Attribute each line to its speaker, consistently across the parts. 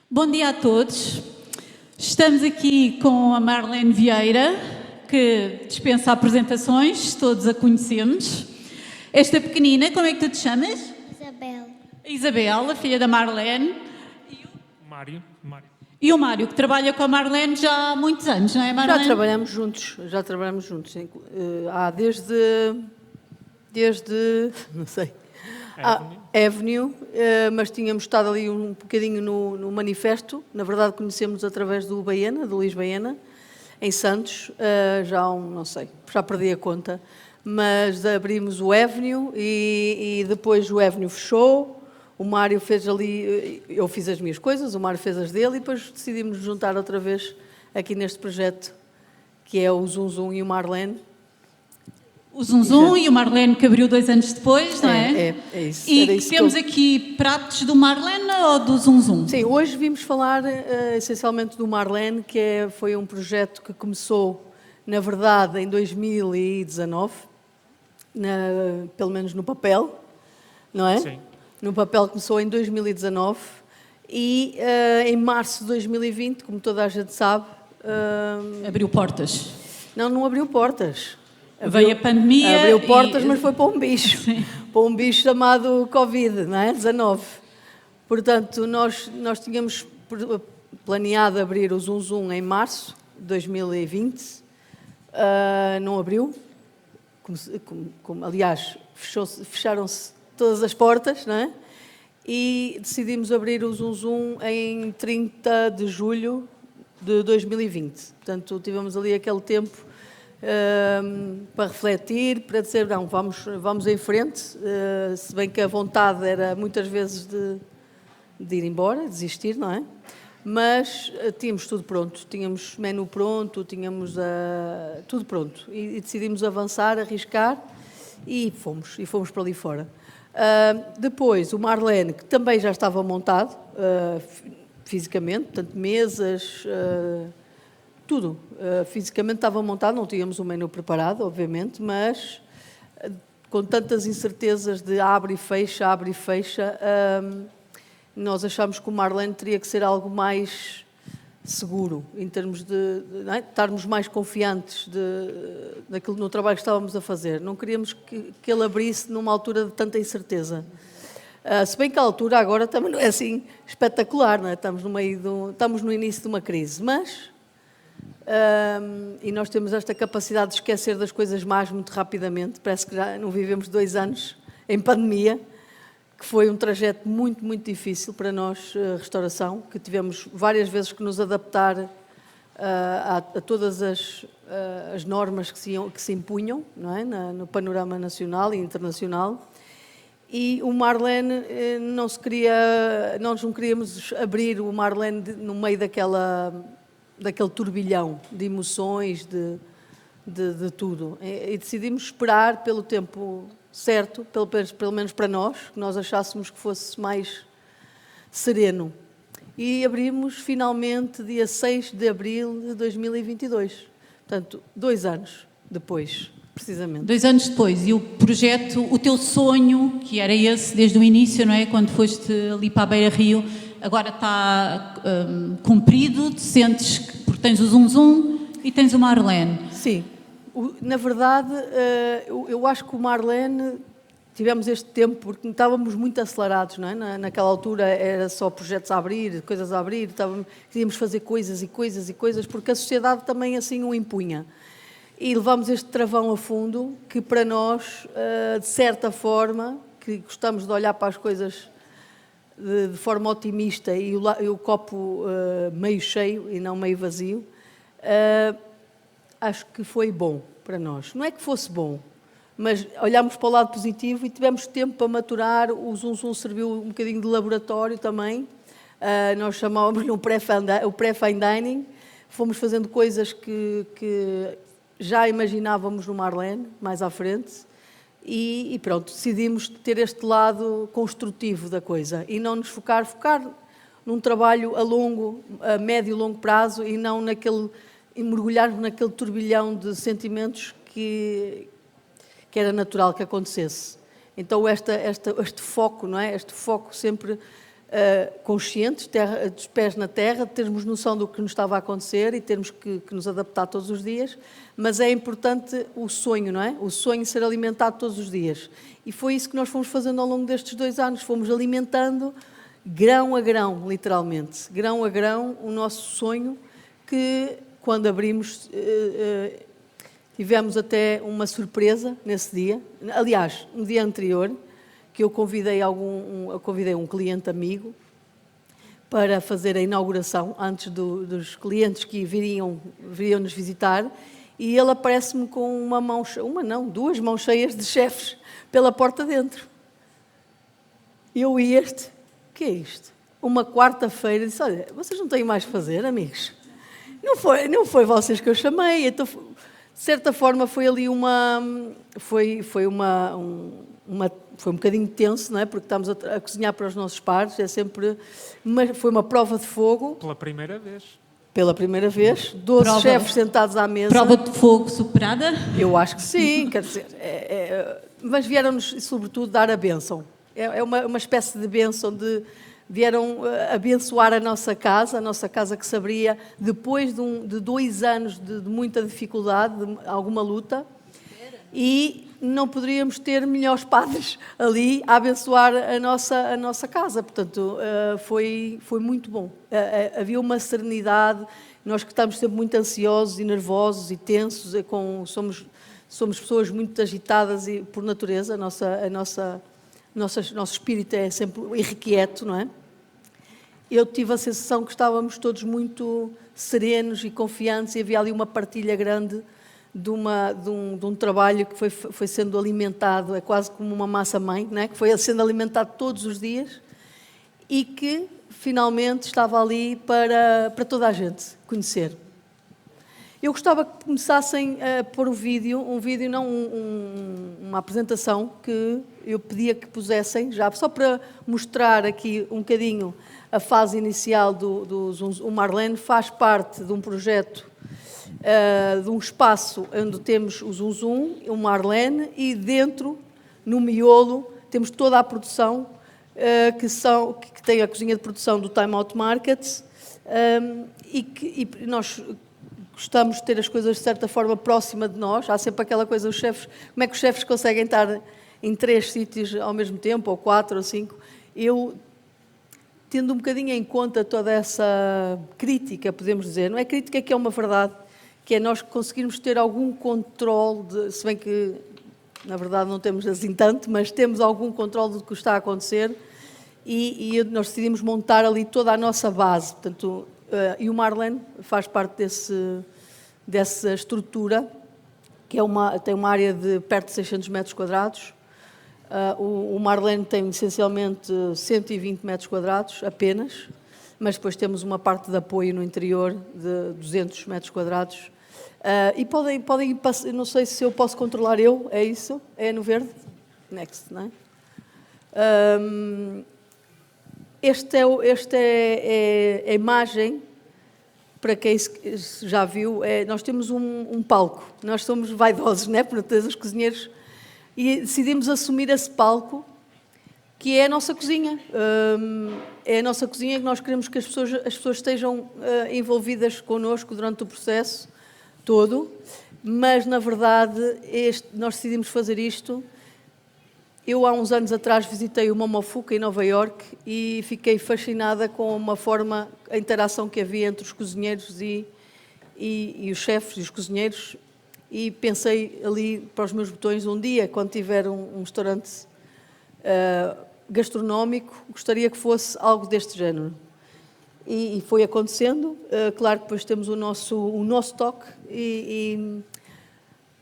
Speaker 1: Bom dia a todos. Estamos aqui com a Marlene Vieira, que dispensa apresentações, todos a conhecemos. Esta pequenina, como é que tu te chamas?
Speaker 2: Isabel.
Speaker 1: A Isabel, a filha da Marlene.
Speaker 3: Mário.
Speaker 1: E o Mário, que trabalha com a Marlene já há muitos anos, não é, Marlene?
Speaker 4: Já trabalhamos juntos. Há desde não sei, Avenue, mas tínhamos estado ali um bocadinho no manifesto. Na verdade, conhecemos através do Luís Baena, em Santos, não sei, já perdi a conta. Mas abrimos o Avenue e depois o Avenue fechou. O Mário fez ali, eu fiz as minhas coisas, o Mário fez as dele e depois decidimos nos juntar outra vez aqui neste projeto, que é o Zum Zum e o Marlene.
Speaker 1: O Zum Zum e o Marlene, que abriu 2 anos depois, não é?
Speaker 4: É isso.
Speaker 1: E temos aqui pratos do Marlene ou do Zum Zum?
Speaker 4: Sim, hoje vimos falar essencialmente do Marlene, que foi um projeto que começou, na verdade, em 2019, pelo menos no papel, não é?
Speaker 3: Sim.
Speaker 4: No papel começou em 2019 e em março de 2020, como toda a gente sabe...
Speaker 1: Abriu portas.
Speaker 4: Não abriu portas.
Speaker 1: Veio a pandemia.
Speaker 4: Abriu portas, mas foi para um bicho. Sim. Para um bicho chamado Covid, não é? 19. Portanto, nós tínhamos planeado abrir o Zum Zum em março de 2020. Não abriu. Aliás, fecharam-se todas as portas, não é? E decidimos abrir o Zum Zum em 30 de julho de 2020. Portanto, tivemos ali aquele tempo para refletir, para dizer, não, vamos em frente, se bem que a vontade era muitas vezes de ir embora, desistir, não é? Mas tínhamos tudo pronto, tínhamos menu pronto, tínhamos tudo pronto e decidimos avançar, arriscar e fomos para ali fora. Depois o Marlene, que também já estava montado fisicamente, portanto mesas, tudo fisicamente estava montado, não tínhamos o menu preparado, obviamente, mas com tantas incertezas de abre e fecha, nós achámos que o Marlene teria que ser algo mais seguro, em termos de estarmos mais confiantes no trabalho que estávamos a fazer. Não queríamos que ele abrisse numa altura de tanta incerteza. Se bem que a altura agora também não é assim espetacular, não é? Estamos no início de uma crise, mas... e nós temos esta capacidade de esquecer das coisas mais muito rapidamente. Parece que já não vivemos 2 anos em pandemia, que foi um trajeto muito, muito difícil para nós, restauração, que tivemos várias vezes que nos adaptar a todas as normas que se impunham, não é? No panorama nacional e internacional. E o Marlene, nós não queríamos abrir o Marlene no meio daquele turbilhão de emoções, de tudo. E decidimos esperar pelo tempo certo, pelo menos para nós, que nós achássemos que fosse mais sereno. E abrimos finalmente dia 6 de abril de 2022. Portanto, 2 anos depois, precisamente.
Speaker 1: 2 anos depois. E o projeto, o teu sonho, que era esse desde o início, não é? Quando foste ali para a Beira Rio, agora está cumprido, te sentes porque tens o Zum Zum e tens o Marlene.
Speaker 4: Sim. Na verdade, eu acho que o Marlene, tivemos este tempo porque estávamos muito acelerados, não é? Naquela altura era só projetos a abrir, coisas a abrir, queríamos fazer coisas, porque a sociedade também assim o impunha. E levámos este travão a fundo, que para nós, de certa forma, que gostamos de olhar para as coisas de forma otimista e o copo meio cheio e não meio vazio, acho que foi bom para nós. Não é que fosse bom, mas olhámos para o lado positivo e tivemos tempo para maturar. O Zum Zum serviu um bocadinho de laboratório também. Nós chamávamos-lhe o pré-fine dining. Fomos fazendo coisas que já imaginávamos no Marlene, mais à frente. E pronto, decidimos ter este lado construtivo da coisa e não nos focar num trabalho a médio e longo prazo e não mergulharmos naquele turbilhão de sentimentos que era natural que acontecesse. Então este foco, não é? Este foco sempre conscientes, dos pés na terra, termos noção do que nos estava a acontecer e termos que nos adaptar todos os dias, mas é importante o sonho, não é? O sonho ser alimentado todos os dias. E foi isso que nós fomos fazendo ao longo destes 2 anos, fomos alimentando grão a grão, literalmente, grão a grão, o nosso sonho, que quando abrimos, tivemos até uma surpresa nesse dia. Aliás, no dia anterior, que eu convidei um cliente amigo para fazer a inauguração antes dos clientes que viriam nos visitar, e ele aparece-me com duas mãos cheias de chefes pela porta dentro. Eu e o que é isto? Uma quarta-feira, disse, olha, vocês não têm mais a fazer, amigos? Não foi vocês que eu chamei, então, de certa forma foi ali foi um bocadinho tenso, não é? Porque estamos a cozinhar para os nossos pares, foi uma prova de fogo.
Speaker 3: Pela primeira vez.
Speaker 4: Pela primeira vez, 12 chefes sentados à mesa.
Speaker 1: Prova de fogo superada?
Speaker 4: Eu acho que sim, quer dizer, mas vieram-nos, sobretudo, dar a bênção. É uma espécie de bênção, vieram abençoar a nossa casa que se abria depois de 2 anos de muita dificuldade, de alguma luta, e não poderíamos ter melhores padres ali a abençoar a nossa casa. Portanto, foi muito bom. Havia uma serenidade. Nós que estamos sempre muito ansiosos e nervosos e tensos, somos pessoas muito agitadas e por natureza, nosso espírito é sempre irrequieto, não é? Eu tive a sensação que estávamos todos muito serenos e confiantes, e havia ali uma partilha grande de um trabalho que foi sendo alimentado, é quase como uma massa-mãe, não é? Que foi sendo alimentado todos os dias e que finalmente estava ali para toda a gente conhecer. Eu gostava que começassem a pôr um vídeo não uma apresentação que eu pedia que pusessem, já só para mostrar aqui um bocadinho a fase inicial o Marlene faz parte de um projeto, de um espaço onde temos o Zum Zum, o Marlene, e dentro, no miolo, temos toda a produção, que tem a cozinha de produção do Time Out Market, e nós gostamos de ter as coisas de certa forma próxima de nós. Há sempre aquela coisa, como é que os chefes conseguem estar em 3 sítios ao mesmo tempo, ou 4 ou 5? Eu, tendo um bocadinho em conta toda essa crítica, podemos dizer, não é crítica que é uma verdade, que é nós conseguirmos ter algum controle, se bem que na verdade não temos assim tanto, mas temos algum controle do que está a acontecer, e nós decidimos montar ali toda a nossa base. Portanto, e o Marlene faz parte dessa estrutura, que tem uma área de perto de 600 metros quadrados. O Marlene tem essencialmente 120 metros quadrados apenas, mas depois temos uma parte de apoio no interior de 200 metros quadrados. E podem não sei se eu posso controlar é isso? É no verde? Next, não é? Esta é a imagem, para quem já viu, nós temos um palco, nós somos vaidosos, não é? Por todos os cozinheiros, e decidimos assumir esse palco, que é a nossa cozinha. É a nossa cozinha que nós queremos que as pessoas estejam envolvidas connosco durante o processo todo, mas, na verdade, nós decidimos fazer isto. Eu, há uns anos atrás, visitei o Momofuku em Nova Iorque e fiquei fascinada com a interação que havia entre os cozinheiros e os chefes e os cozinheiros, e pensei ali para os meus botões, um dia, quando tiver um restaurante gastronómico, gostaria que fosse algo deste género. E foi acontecendo. Claro que depois temos o nosso toque, e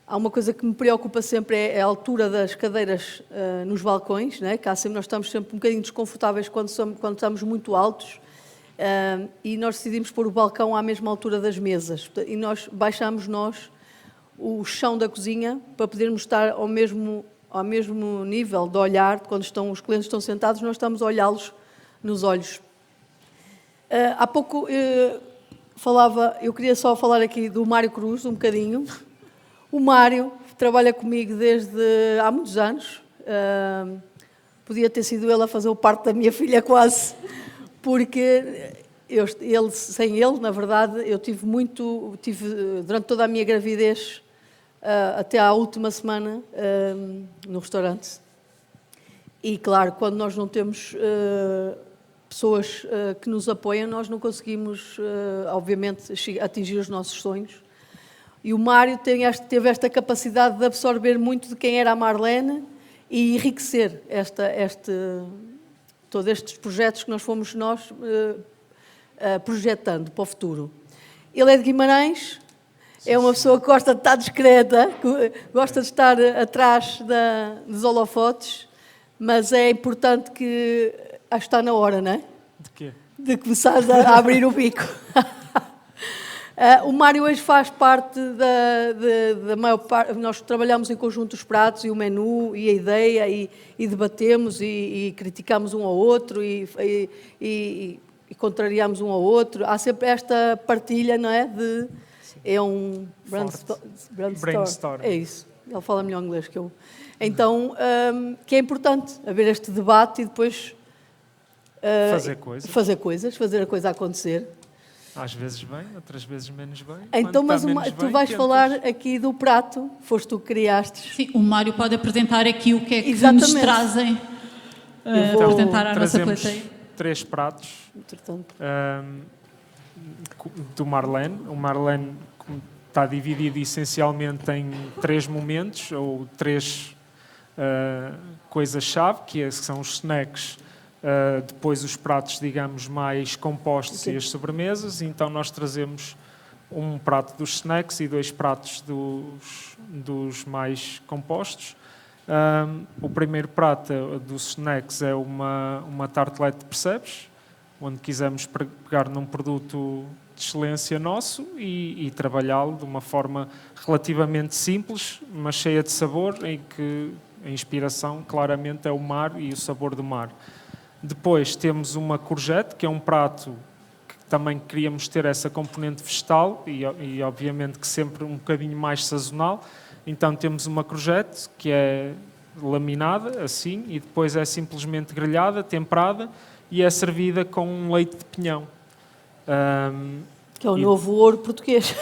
Speaker 4: há uma coisa que me preocupa sempre, é a altura das cadeiras nos balcões, né? Que nós estamos sempre um bocadinho desconfortáveis quando estamos muito altos, e nós decidimos pôr o balcão à mesma altura das mesas, e nós baixamos o chão da cozinha para podermos estar ao mesmo nível de olhar. Quando os clientes estão sentados, nós estamos a olhá-los nos olhos. Há pouco eu queria só falar aqui do Mário Cruz, um bocadinho. O Mário trabalha comigo desde há muitos anos. Podia ter sido ele a fazer o parto da minha filha quase, porque sem ele, na verdade, eu tive durante toda a minha gravidez, até à última semana, no restaurante. E, claro, quando nós não temos pessoas que nos apoiam, nós não conseguimos, obviamente, atingir os nossos sonhos. E o Mário teve esta capacidade de absorver muito de quem era a Marlene e enriquecer todos estes projetos que nós fomos projetando para o futuro. Ele é de Guimarães, é uma pessoa que gosta de estar discreta, gosta de estar atrás dos holofotes, mas é importante que acho que está na hora, não é?
Speaker 3: De quê?
Speaker 4: De começares a abrir o bico. O Mário hoje faz parte da maior parte. Nós trabalhamos em conjunto os pratos e o menu e a ideia e debatemos e criticamos um ao outro e contrariamos um ao outro. Há sempre esta partilha, não é? É um brainstorm. É isso. Ele fala melhor inglês que eu. Então, que é importante haver este debate e depois fazer a coisa acontecer.
Speaker 3: Às vezes bem, outras vezes menos bem.
Speaker 4: Então, mas tu vais falar aqui do prato, foste tu que criaste.
Speaker 1: Sim, o Mário pode apresentar aqui o que é que
Speaker 4: Exatamente.
Speaker 1: nos trazem apresentar à nossa plateia.
Speaker 3: 3 pratos
Speaker 4: Entretanto.
Speaker 3: Do Marlene. O Marlene está dividido essencialmente em 3 momentos, ou 3 coisas-chave, que são os snacks, depois os pratos, digamos, mais compostos e as sobremesas. Então nós trazemos um prato dos snacks e 2 pratos dos mais compostos. O primeiro prato dos snacks é uma tartelete de percebes, onde quisemos pegar num produto de excelência nosso e trabalhá-lo de uma forma relativamente simples, mas cheia de sabor, em que a inspiração claramente é o mar e o sabor do mar. Depois temos uma courgette, que é um prato que também queríamos ter essa componente vegetal e obviamente que sempre um bocadinho mais sazonal. Então temos uma courgette que é laminada assim e depois é simplesmente grelhada, temperada e é servida com um leite de pinhão.
Speaker 4: Que é o novo ouro português.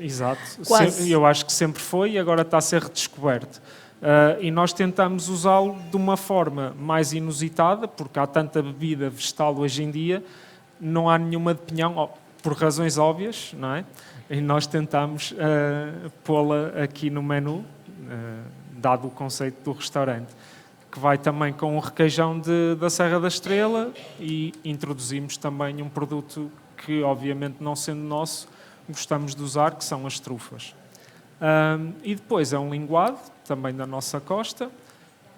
Speaker 3: Exato.
Speaker 4: Quase.
Speaker 3: Eu acho que sempre foi e agora está a ser redescoberto. E nós tentamos usá-lo de uma forma mais inusitada, porque há tanta bebida vegetal hoje em dia, não há nenhuma de pinhão, por razões óbvias, não é? E nós tentamos pô-la aqui no menu, dado o conceito do restaurante, que vai também com um requeijão da Serra da Estrela, e introduzimos também um produto que, obviamente, não sendo nosso, gostamos de usar, que são as trufas. E depois é um linguado, também da nossa costa,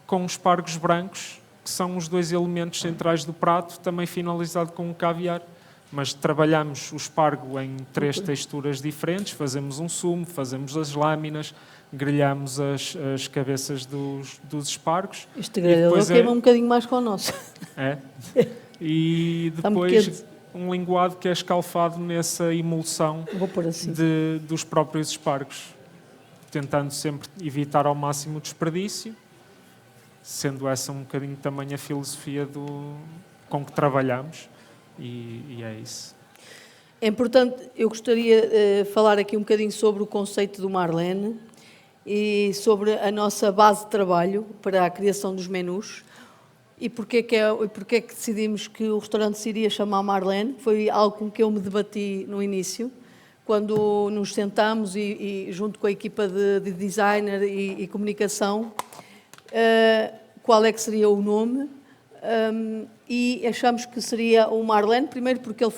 Speaker 3: com espargos brancos, que são os 2 elementos centrais do prato, também finalizado com um caviar. Mas trabalhamos o espargo em 3 texturas diferentes, fazemos um sumo, fazemos as lâminas, grelhamos as cabeças dos espargos.
Speaker 4: Este grelhador queima um bocadinho mais que o nosso.
Speaker 3: É. E depois um linguado que é escalfado nessa emulsão
Speaker 4: assim.
Speaker 3: dos próprios espargos, tentando sempre evitar ao máximo o desperdício, sendo essa um bocadinho também a filosofia com que trabalhamos. E é isso.
Speaker 4: É importante, eu gostaria de falar aqui um bocadinho sobre o conceito do Marlene e sobre a nossa base de trabalho para a criação dos menus e porque é que decidimos que o restaurante se iria chamar Marlene. Foi algo com que eu me debati no início, quando nos sentamos e junto com a equipa de designer e comunicação, qual é que seria o nome. E achamos que seria o Marlene, primeiro porque ele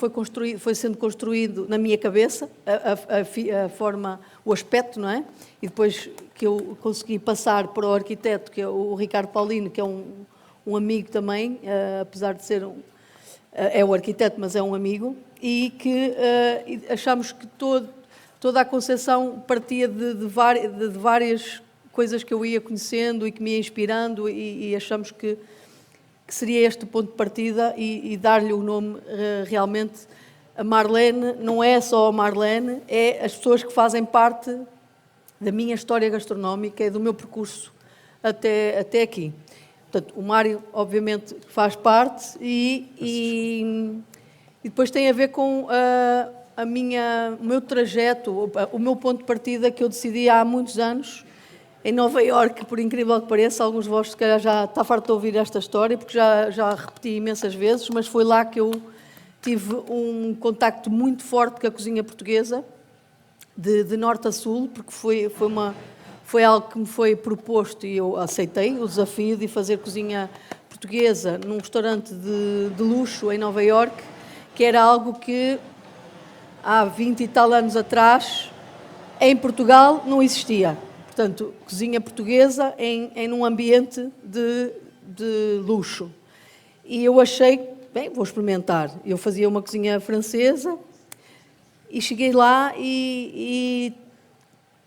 Speaker 4: foi sendo construído na minha cabeça, a forma, o aspecto, não é? E depois que eu consegui passar para o arquiteto, que é o Ricardo Paulino, que é um amigo também, apesar de ser é o arquiteto, mas é um amigo, e que achamos que toda a concepção partia de várias coisas que eu ia conhecendo e que me ia inspirando, e achamos que seria este o ponto de partida e dar-lhe o nome realmente. A Marlene não é só a Marlene, é as pessoas que fazem parte da minha história gastronómica e do meu percurso até aqui. Portanto, o Mário, obviamente, faz parte e depois tem a ver com o meu trajeto, o meu ponto de partida que eu decidi há muitos anos, em Nova Iorque, por incrível que pareça. Alguns de vós, se calhar, já está farto de ouvir esta história, porque já a repeti imensas vezes, mas foi lá que eu tive um contacto muito forte com a cozinha portuguesa, de norte a sul, porque foi algo que me foi proposto e eu aceitei o desafio de fazer cozinha portuguesa num restaurante de luxo em Nova Iorque, que era algo que há 20 e tal anos atrás em Portugal não existia. Portanto, cozinha portuguesa em um ambiente de luxo. E eu achei, bem, vou experimentar. Eu fazia uma cozinha francesa e cheguei lá e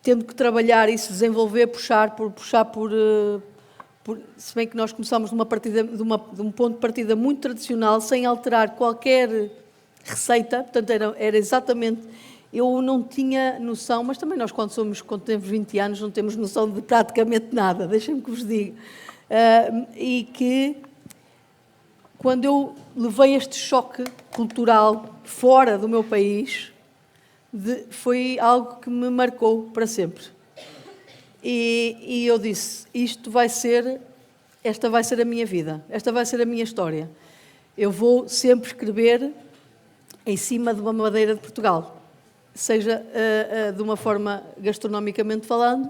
Speaker 4: tendo que trabalhar isso, desenvolver, puxar por se bem que nós começámos de um ponto de partida muito tradicional, sem alterar qualquer receita, portanto era exatamente... Eu não tinha noção, mas também nós quando temos 20 anos não temos noção de praticamente nada, deixem-me que vos diga. E que quando eu levei este choque cultural fora do meu país, foi algo que me marcou para sempre. E eu disse, esta vai ser a minha vida, esta vai ser a minha história. Eu vou sempre escrever em cima de uma madeira de Portugal, seja de uma forma gastronomicamente falando,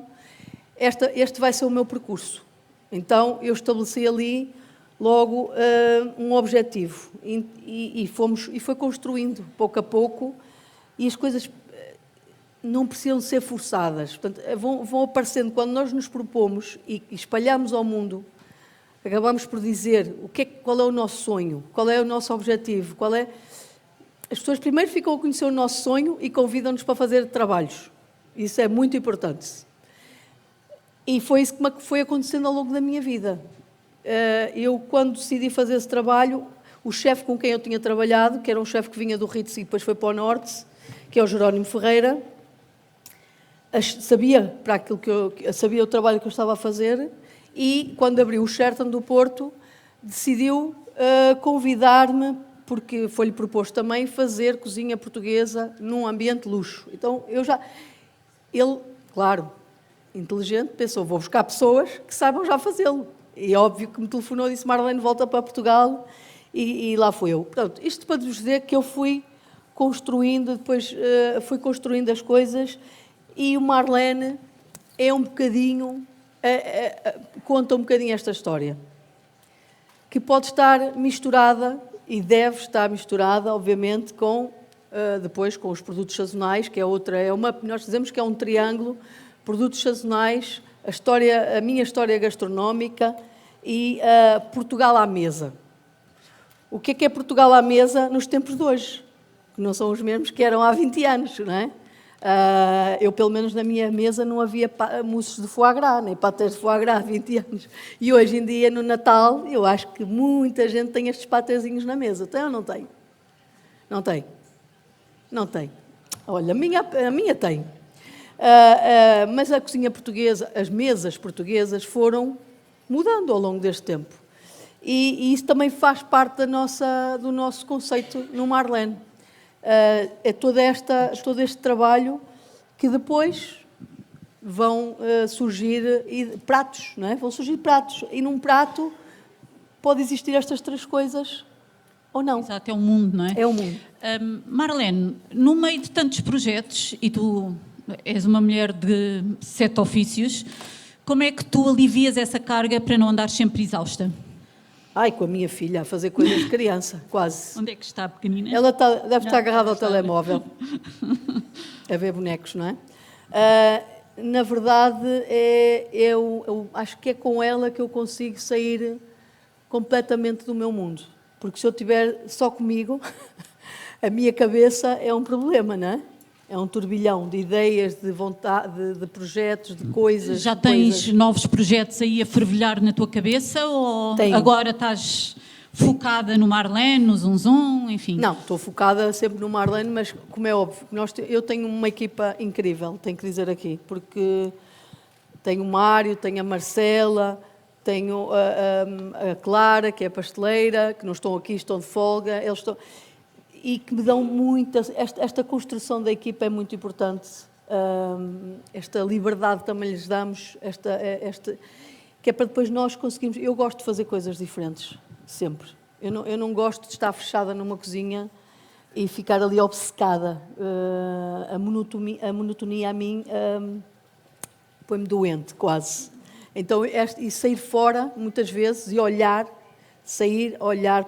Speaker 4: este vai ser o meu percurso. Então, eu estabeleci ali logo um objetivo e foi construindo pouco a pouco, e as coisas não precisam ser forçadas. Portanto, vão aparecendo quando nós nos propomos e espalhamos ao mundo, acabamos por dizer qual é o nosso sonho, qual é o nosso objetivo, As pessoas primeiro ficam a conhecer o nosso sonho e convidam-nos para fazer trabalhos. Isso é muito importante. E foi isso que foi acontecendo ao longo da minha vida. Eu, quando decidi fazer esse trabalho, o chefe com quem eu tinha trabalhado, que era um chefe que vinha do Ritz e depois foi para o Norte, que é o Jerónimo Ferreira, sabia o trabalho que eu estava a fazer, e quando abriu o Sheraton do Porto, decidiu convidar-me, porque foi-lhe proposto também fazer cozinha portuguesa num ambiente de luxo. Então, ele, claro, inteligente, pensou, vou buscar pessoas que saibam já fazê-lo. E é óbvio que me telefonou e disse, Marlene, volta para Portugal, e lá fui eu. Portanto, isto para vos dizer que eu fui construindo as coisas, e o Marlene é um bocadinho, conta um bocadinho esta história, que pode estar misturada, e deve estar misturada, obviamente, depois com os produtos sazonais, que nós dizemos que é um triângulo, produtos sazonais, a minha história gastronómica e Portugal à mesa. O que é Portugal à mesa nos tempos de hoje? Que não são os mesmos que eram há 20 anos, não é? Eu, pelo menos na minha mesa, não havia mousses de foie gras, nem pâtés de foie gras há 20 anos. E hoje em dia, no Natal, eu acho que muita gente tem estes patézinhos na mesa. Tem ou não tem? Não tem? Não tem. Olha, a minha tem. Mas a cozinha portuguesa, as mesas portuguesas foram mudando ao longo deste tempo. E isso também faz parte do nosso conceito no Marlene. É todo este trabalho que depois vão surgir pratos, não é? Vão surgir pratos, e num prato pode existir estas três coisas ou não.
Speaker 1: Exato, é um mundo, não é?
Speaker 4: É um mundo.
Speaker 1: Marlene, no meio de tantos projetos, e tu és uma mulher de 7 ofícios, como é que tu alivias essa carga para não andares sempre exausta?
Speaker 4: Com a minha filha, a fazer coisas de criança, quase.
Speaker 1: Onde é que está a pequenina?
Speaker 4: Ela deve estar agarrada ao telemóvel, a ver bonecos, não é? Na verdade, eu acho que é com ela que eu consigo sair completamente do meu mundo. Porque se eu estiver só comigo, a minha cabeça é um problema, não é? É um turbilhão de ideias, de vontade, de projetos, de coisas.
Speaker 1: Já tens novos projetos aí a fervilhar na tua cabeça, ou
Speaker 4: Tenho.
Speaker 1: Agora estás focada no Marlene, no Zunzum, enfim?
Speaker 4: Não, estou focada sempre no Marlene, mas como é óbvio, eu tenho uma equipa incrível, tenho que dizer aqui, porque tenho o Mário, tenho a Marcela, tenho a Clara, que é pasteleira, que não estão aqui, estão de folga, eles estão... E que me dão esta construção da equipa é muito importante, esta liberdade também lhes damos, que é para depois nós conseguirmos... Eu gosto de fazer coisas diferentes, sempre. Eu não gosto de estar fechada numa cozinha e ficar ali obcecada. A monotonia a mim põe-me doente, quase. Então, e sair fora, muitas vezes, e olhar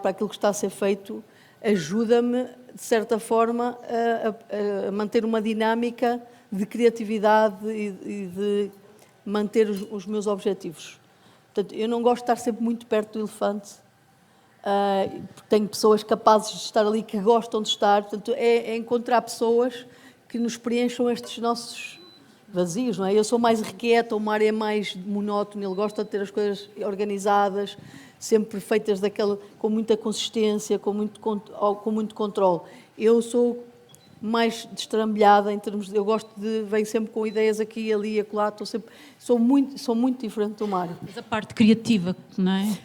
Speaker 4: para aquilo que está a ser feito, ajuda-me, de certa forma, a manter uma dinâmica de criatividade e de manter os meus objetivos. Portanto, eu não gosto de estar sempre muito perto do elefante, porque tenho pessoas capazes de estar ali, que gostam de estar. Portanto, é encontrar pessoas que nos preencham estes nossos vazios, não é? Eu sou mais requieta, o Mário é mais monótono, ele gosta de ter as coisas organizadas, sempre feitas com muita consistência, com muito controle. Eu sou mais destrambelhada em termos de... Eu gosto de... Venho sempre com ideias aqui, ali e acolá. Sou muito diferente do Mário.
Speaker 1: Mas a parte criativa, não é?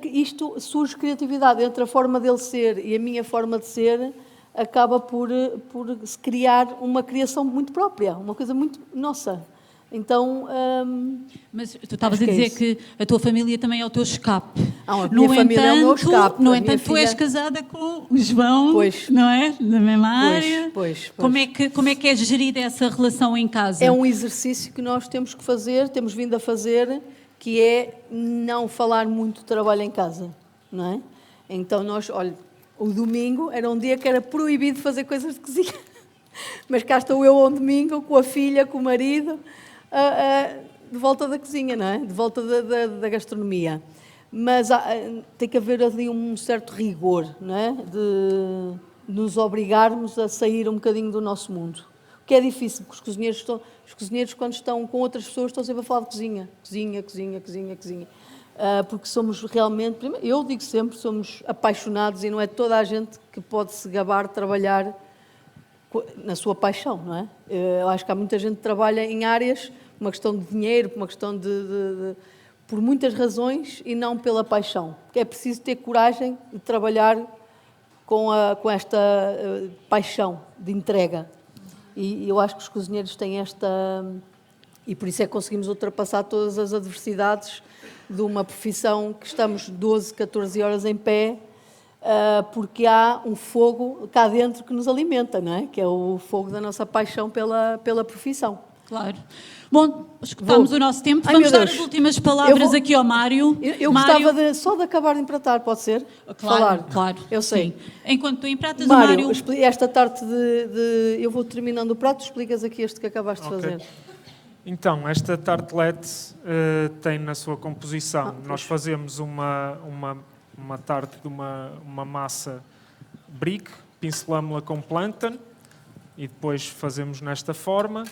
Speaker 4: Isto surge criatividade entre a forma dele ser e a minha forma de ser, acaba por se criar uma criação muito própria, uma coisa muito nossa. Então...
Speaker 1: Mas tu estavas a dizer que a tua família também é o teu escape.
Speaker 4: A minha família é o meu escape.
Speaker 1: No entanto, tu és casada com o João,
Speaker 4: pois,
Speaker 1: não é? Da mesma área.
Speaker 4: Pois.
Speaker 1: Como é que é gerida essa relação em casa?
Speaker 4: É um exercício que nós temos que fazer, temos vindo a fazer, que é não falar muito de trabalho em casa, não é? Então olha, o domingo era um dia que era proibido fazer coisas de cozinha. Mas cá estou eu um domingo com a filha, com o marido, de volta da cozinha, não é? De volta da gastronomia. Mas tem que haver ali um certo rigor, não é? De nos obrigarmos a sair um bocadinho do nosso mundo. O que é difícil, porque os cozinheiros, quando estão com outras pessoas, estão sempre a falar de cozinha. Cozinha. Porque somos realmente, eu digo sempre, somos apaixonados, e não é toda a gente que pode se gabar de trabalhar na sua paixão, não é? Eu acho que há muita gente que trabalha em áreas, uma questão de dinheiro, uma questão por muitas razões, e não pela paixão. Porque é preciso ter coragem de trabalhar com esta paixão de entrega. E eu acho que os cozinheiros têm esta... E por isso é que conseguimos ultrapassar todas as adversidades de uma profissão que estamos 12, 14 horas em pé, porque há um fogo cá dentro que nos alimenta, não é? Que é o fogo da nossa paixão pela profissão.
Speaker 1: Claro. Bom, escutámos o nosso tempo.
Speaker 4: Ai,
Speaker 1: vamos dar as últimas palavras aqui ao Mário.
Speaker 4: Eu gostava só de acabar de empratar, pode ser?
Speaker 1: Claro, claro.
Speaker 4: Eu sei.
Speaker 1: Sim. Enquanto tu empratas,
Speaker 4: Mário,
Speaker 1: o Mário...
Speaker 4: esta tarte eu vou terminando o prato, explicas aqui este que acabaste de fazer.
Speaker 3: Então, esta tartelete tem na sua composição, nós fazemos uma tarte de uma massa brique, pincelamos-la com plantain e depois fazemos nesta forma.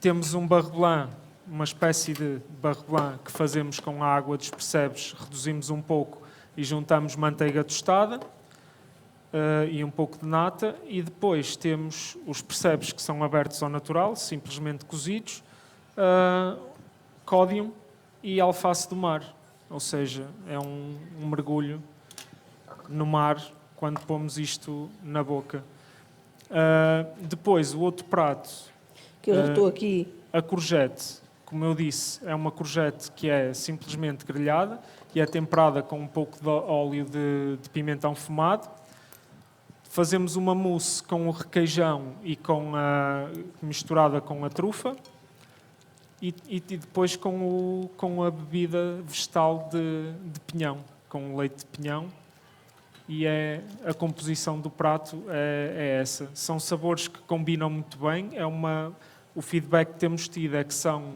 Speaker 3: Temos um barre blanc, uma espécie de barre blanc que fazemos com a água dos percebes, reduzimos um pouco e juntamos manteiga tostada e um pouco de nata, e depois temos os percebes que são abertos ao natural, simplesmente cozidos, códium e alface do mar, ou seja, é um mergulho no mar quando pomos isto na boca. Depois, o outro prato,
Speaker 4: que eu já estou aqui.
Speaker 3: A courgette, como eu disse, é uma courgette que é simplesmente grelhada e é temperada com um pouco de óleo de pimentão fumado. Fazemos uma mousse com o requeijão e misturada com a trufa. E depois com a bebida vegetal de pinhão, com leite de pinhão. E a composição do prato é essa. São sabores que combinam muito bem. O feedback que temos tido é que são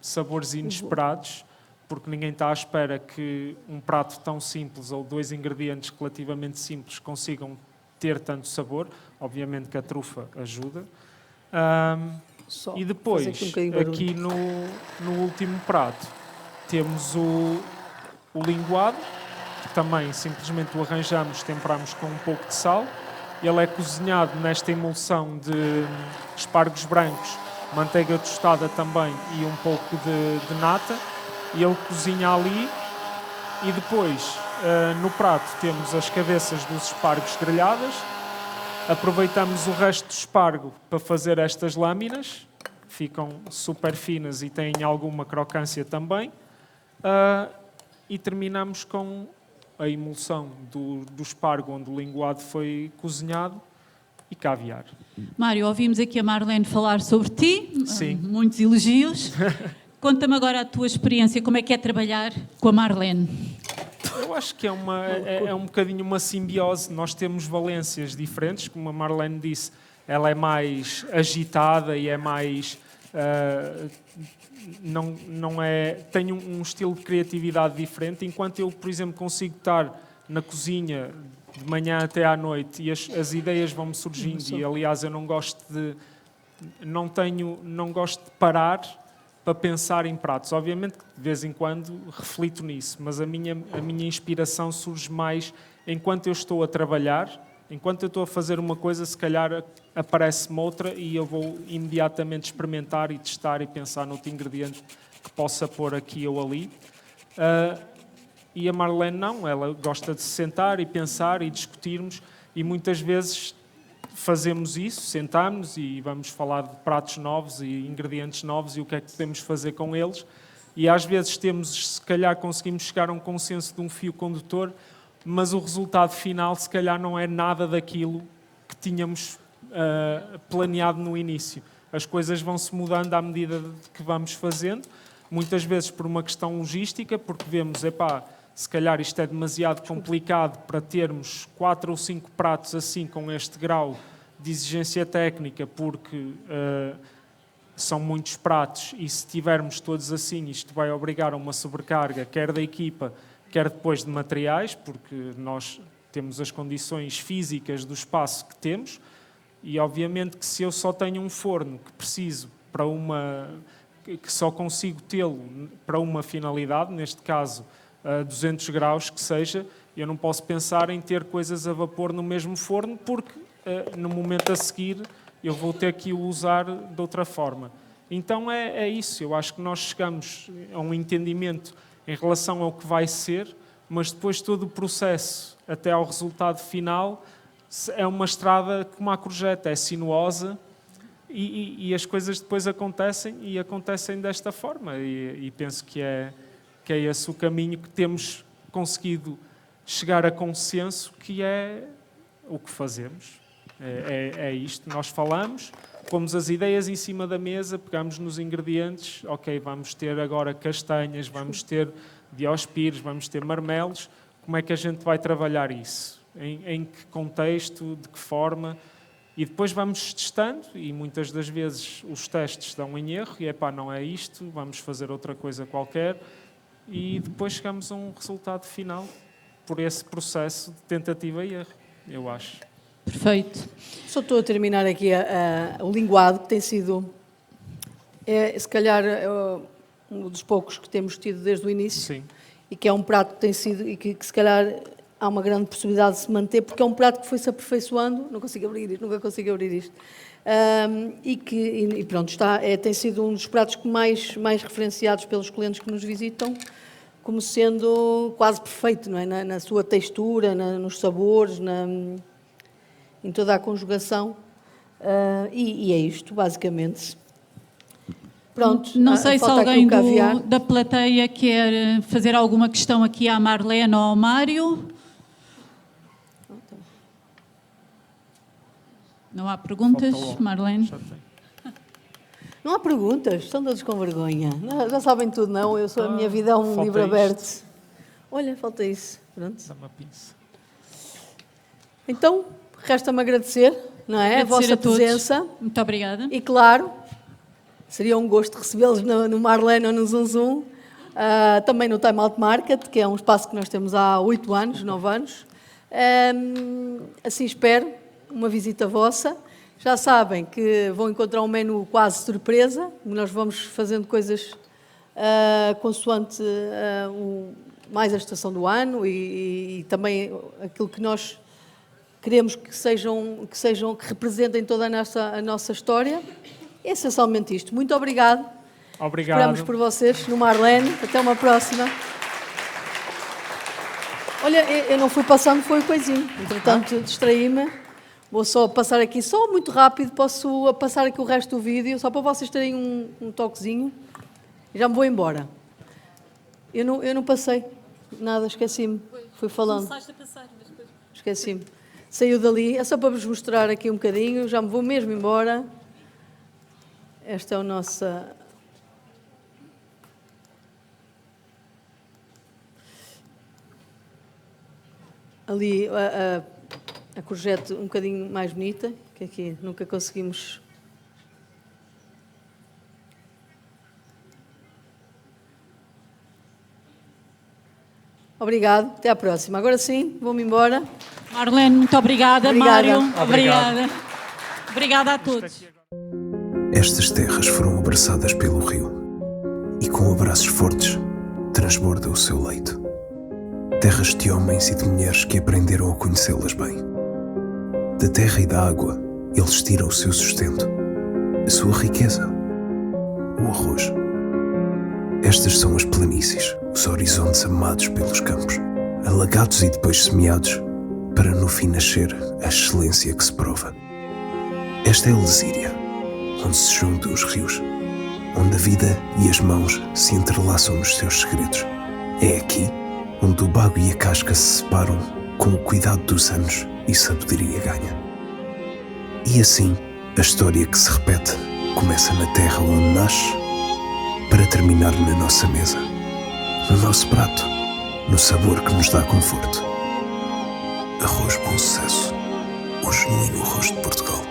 Speaker 3: sabores inesperados, porque ninguém está à espera que um prato tão simples ou 2 ingredientes relativamente simples consigam ter tanto sabor. Obviamente que a trufa ajuda. E depois, aqui no último prato, temos o linguado, que também simplesmente o arranjamos, temperamos com um pouco de sal. Ele é cozinhado nesta emulsão de espargos brancos, manteiga tostada também e um pouco de nata. e ele cozinha ali. E depois, no prato, temos as cabeças dos espargos grelhadas. Aproveitamos o resto do espargo para fazer estas lâminas, que ficam super finas e têm alguma crocância também. E terminamos com a emulsão do espargo onde o linguado foi cozinhado e caviar.
Speaker 1: Mário, ouvimos aqui a Marlene falar sobre ti,
Speaker 3: Sim.
Speaker 1: Muitos elogios. Conta-me agora a tua experiência, como é que é trabalhar com a Marlene?
Speaker 3: Eu acho que é um bocadinho uma simbiose. Nós temos valências diferentes, como a Marlene disse, ela é mais agitada e é mais... tem um estilo de criatividade diferente, enquanto eu, por exemplo, consigo estar na cozinha de manhã até à noite e as ideias vão-me surgindo e, aliás, eu não gosto de parar para pensar em pratos. Obviamente que de vez em quando reflito nisso, mas a minha inspiração surge mais enquanto eu estou a trabalhar, enquanto eu estou a fazer uma coisa, se calhar aparece-me outra e eu vou imediatamente experimentar e testar e pensar noutro ingrediente que possa pôr aqui ou ali. E a Marlene não, ela gosta de se sentar e pensar e discutirmos e muitas vezes fazemos isso, sentamos e vamos falar de pratos novos e ingredientes novos e o que é que podemos fazer com eles. E às vezes se calhar conseguimos chegar a um consenso de um fio condutor, mas o resultado final se calhar não é nada daquilo que tínhamos planeado no início. As coisas vão-se mudando à medida que vamos fazendo, muitas vezes por uma questão logística, porque vemos, se calhar isto é demasiado complicado para termos 4 ou 5 pratos assim com este grau de exigência técnica, porque são muitos pratos e se tivermos todos assim, isto vai obrigar a uma sobrecarga, quer da equipa, quer depois de materiais, porque nós temos as condições físicas do espaço que temos e obviamente que se eu só tenho um forno que preciso que só consigo tê-lo para uma finalidade, neste caso 200 graus que seja, eu não posso pensar em ter coisas a vapor no mesmo forno porque no momento a seguir eu vou ter que o usar de outra forma. Então é isso, eu acho que nós chegamos a um entendimento em relação ao que vai ser, mas depois todo o processo até ao resultado final é uma estrada como a courgette, é sinuosa e as coisas depois acontecem e acontecem desta forma e penso que é esse o caminho que temos conseguido chegar a consenso, que é o que fazemos. É isto, nós falamos, pomos as ideias em cima da mesa, pegamos nos ingredientes, ok, vamos ter agora castanhas, vamos ter diospires, vamos ter marmelos, como é que a gente vai trabalhar isso? Em que contexto, de que forma? E depois vamos testando e muitas das vezes os testes dão em erro e não é isto, vamos fazer outra coisa qualquer. E depois chegamos a um resultado final por esse processo de tentativa e erro, eu acho.
Speaker 1: Perfeito.
Speaker 4: Só estou a terminar aqui o linguado, que tem sido, se calhar, um dos poucos que temos tido desde o início.
Speaker 3: Sim.
Speaker 4: E que é um prato que tem sido, e que se calhar há uma grande possibilidade de se manter, porque é um prato que foi-se aperfeiçoando, nunca consigo abrir isto. E pronto, tem sido um dos pratos que mais referenciados pelos clientes que nos visitam, como sendo quase perfeito, não é? Na sua textura, nos sabores, em toda a conjugação. E é isto, basicamente. Pronto.
Speaker 1: Não sei se
Speaker 4: falta
Speaker 1: alguém
Speaker 4: aqui o caviar.
Speaker 1: da plateia quer fazer alguma questão aqui à Marlene ou ao Mário. Não há perguntas, Marlene?
Speaker 3: Já tem.
Speaker 4: Não há perguntas, estão todos com vergonha. Já sabem tudo, não? A minha vida é um
Speaker 3: falta
Speaker 4: livro
Speaker 3: isto.
Speaker 4: aberto. Olha, falta isso. Pronto.
Speaker 3: Dá uma pinça.
Speaker 4: Então, resta-me agradecer, não é?
Speaker 1: Agradecer
Speaker 4: A vossa
Speaker 1: a todos.
Speaker 4: presença.
Speaker 1: Muito obrigada.
Speaker 4: E, claro, seria um gosto recebê-los no Marlene ou no Zum Zum. Também no Time Out Market, que é um espaço que nós temos há 8 anos, 9 anos. Assim espero uma visita vossa. Já sabem que vão encontrar um menu quase surpresa. Nós vamos fazendo coisas consoante mais a estação do ano e também aquilo que nós queremos que representem toda a nossa história. É essencialmente isto. Muito obrigado
Speaker 3: Obrigado.
Speaker 4: Esperamos por vocês no Marlene. Até uma próxima. Olha, eu não fui passando, foi coisinho. Entretanto, distraí-me. Vou só passar aqui, só muito rápido. Posso passar aqui o resto do vídeo, só para vocês terem um toquezinho. Já me vou embora. Eu não passei nada, esqueci-me. Fui falando. Esqueci-me. Saiu dali. É só para vos mostrar aqui um bocadinho. Já me vou mesmo embora. Esta é a nossa... Ali a courgette um bocadinho mais bonita, que aqui nunca conseguimos... Obrigado, até à próxima. Agora sim, vou-me embora.
Speaker 1: Marlene, muito obrigada.
Speaker 4: Obrigada.
Speaker 1: Mário, obrigada. Obrigada a todos.
Speaker 2: Estas terras foram abraçadas pelo rio e com abraços fortes transborda o seu leito. Terras de homens e de mulheres que aprenderam a conhecê-las bem. Da terra e da água, eles tiram o seu sustento, a sua riqueza, o arroz. Estas são as planícies, os horizontes amados pelos campos, alagados e depois semeados, para no fim nascer a excelência que se prova. Esta é a Lesíria, onde se juntam os rios, onde a vida e as mãos se entrelaçam nos seus segredos. É aqui onde o bago e a casca se separam com o cuidado dos anos e sabedoria ganha. E assim, a história que se repete começa na terra onde nasce, para terminar na nossa mesa, no nosso prato, no sabor que nos dá conforto. Arroz Bom Sucesso, o genuíno arroz de Portugal.